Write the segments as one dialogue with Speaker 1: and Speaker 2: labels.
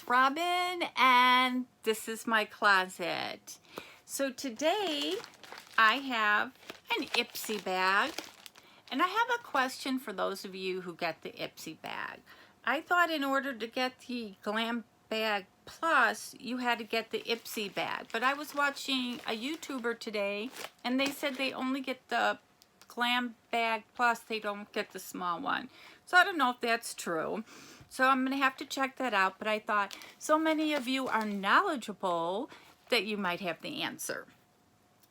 Speaker 1: Robyn, and this is my closet. So today I have an Ipsy bag, and I have a question for those of you who get the Ipsy bag. I thought in order to get the Glam Bag Plus, you had to get the Ipsy bag, but I was watching a YouTuber today, and they said they only get the Glam Bag Plus, they don't get the small one. So I don't know if that's true. So I'm going to have to check that out, but I thought so many of you are knowledgeable that you might have the answer.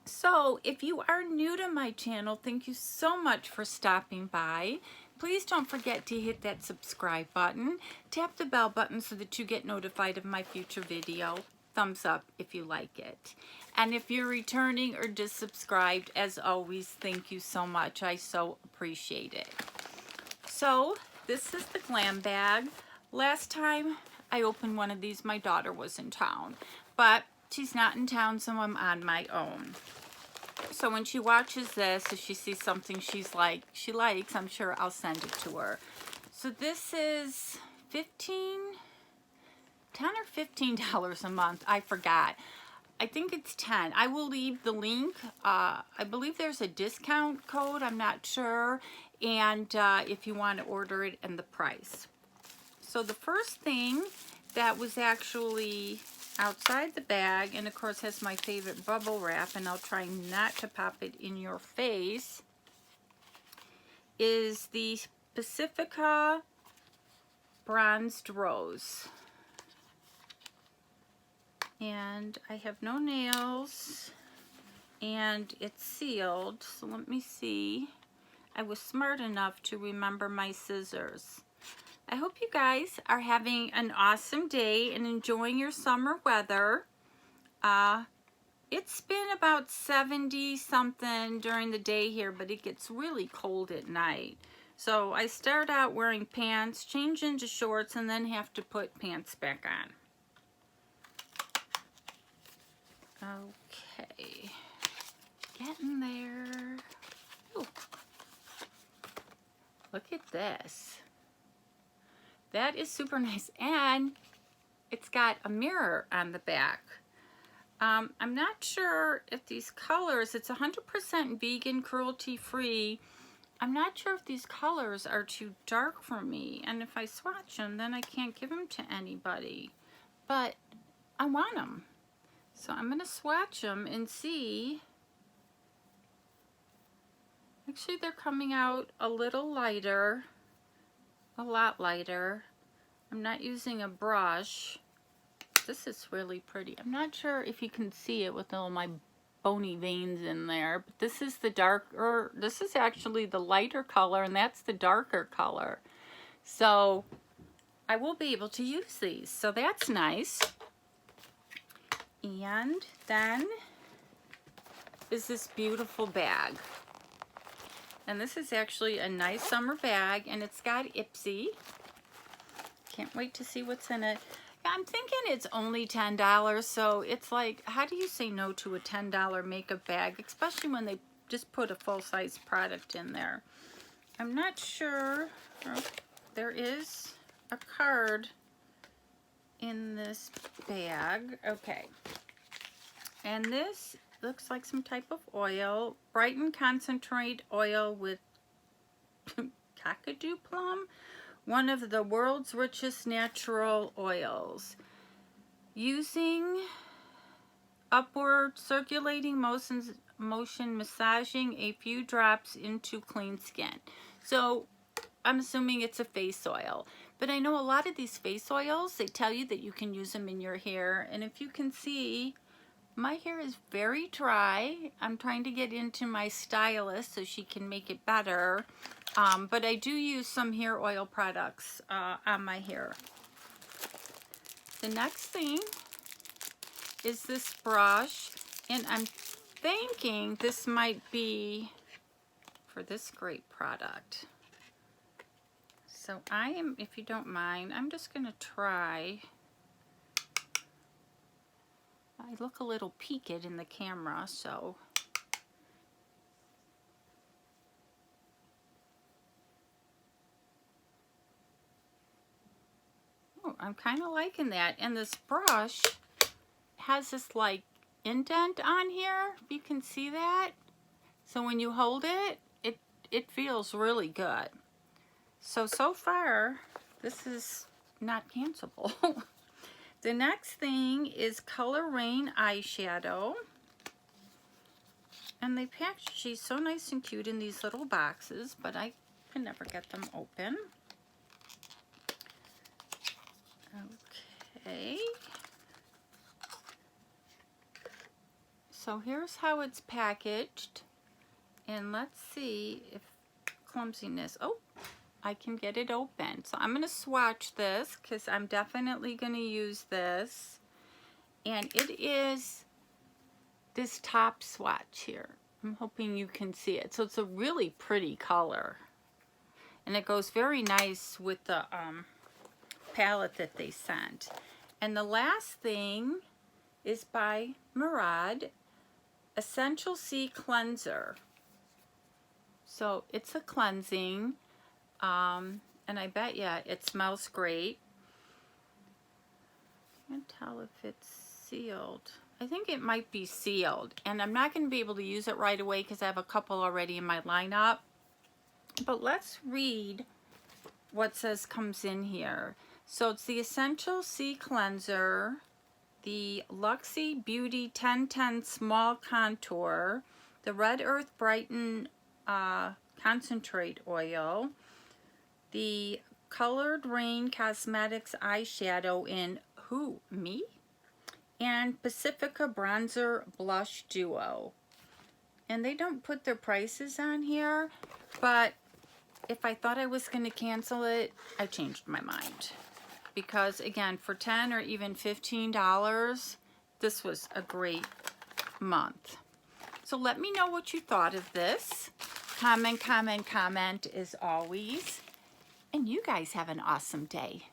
Speaker 1: So if you are new to my channel, thank you so much for stopping by. Please don't forget to hit that subscribe button. Tap the bell button so that you get notified of my future video. Thumbs up if you like it. And if you're returning or just subscribed, as always, thank you so much. I so appreciate it. So this is the Glam bag. Last time I opened one of these, my daughter was in town, but she's not in town, so I'm on my own. So when she watches this, if she sees something she likes, I'm sure I'll send it to her. So this is $10 or $15 a month. I forgot. I think it's 10. I will leave the link. I believe there's a discount code. I'm not sure. And if you want to order it, and the price. So the first thing that was actually outside the bag, and of course has my favorite bubble wrap, and I'll try not to pop it in your face, is the Pacifica Bronzed Rose. And I have no nails, and it's sealed, so let me see. I was smart enough to remember my scissors. I hope you guys are having an awesome day and enjoying your summer weather. It's been about 70 something during the day here, but it gets really cold at night. So I start out wearing pants, change into shorts, and then have to put pants back on. Okay, getting there. Ooh. Look at this. That is super nice, and it's got a mirror on the back. I'm not sure if these colors, it's 100% vegan, cruelty-free. I'm not sure if these colors are too dark for me, and if I swatch them, then I can't give them to anybody. But I want them. So I'm going to swatch them and see. Actually, they're coming out a little lighter, a lot lighter. I'm not using a brush. This is really pretty. I'm not sure if you can see it with all my bony veins in there, but this is the darker, this is actually the lighter color, and that's the darker color. So I will be able to use these, so that's nice. And then is this beautiful bag. And this is actually a nice summer bag, and it's got Ipsy. Can't wait to see what's in it. I'm thinking it's only $10, so it's like, how do you say no to a $10 makeup bag, especially when they just put a full-size product in there? I'm not sure. Oh, there is a card in this bag. Okay. And this looks like some type of oil. Brighten Concentrate Oil with Kakadu Plum, one of the world's richest natural oils. Using upward circulating motion massaging a few drops into clean skin. So I'm assuming it's a face oil. But I know a lot of these face oils, they tell you that you can use them in your hair. And if you can see, my hair is very dry. I'm trying to get into my stylist so she can make it better. But I do use some hair oil products on my hair. The next thing is this brush. And I'm thinking this might be for this great product. So I am, if you don't mind, I'm just going to try. I look a little peaked in the camera, so. Oh, I'm kind of liking that. And this brush has this like indent on here, if you can see that. So when you hold it, it feels really good. So far, this is not cancelable. The next thing is Color Rain eyeshadow. And they package these so nice and cute in these little boxes, but I can never get them open. Okay. So here's how it's packaged. And let's see if clumsiness, oh, I can get it open. So I'm going to swatch this because I'm definitely going to use this. And it is this top swatch here. I'm hoping you can see it. So it's a really pretty color. And it goes very nice with the palette that they sent. And the last thing is by Murad, Essential C Cleanser. So it's a cleansing, and I bet you it smells great. I can't tell if it's sealed. I think it might be sealed, and I'm not going to be able to use it right away because I have a couple already in my lineup. But let's read what says comes in here. So it's the Essential C Cleanser, the Luxy Beauty 1010 Small Contour, the Red Earth Brighten Concentrate Oil, the Colored Rain Cosmetics Eyeshadow in Who? Me? And Pacifica Bronzer Blush Duo. And they don't put their prices on here, but if I thought I was going to cancel it, I changed my mind. Because again, for $10 or even $15, this was a great month. So let me know what you thought of this. Comment as always. And you guys have an awesome day.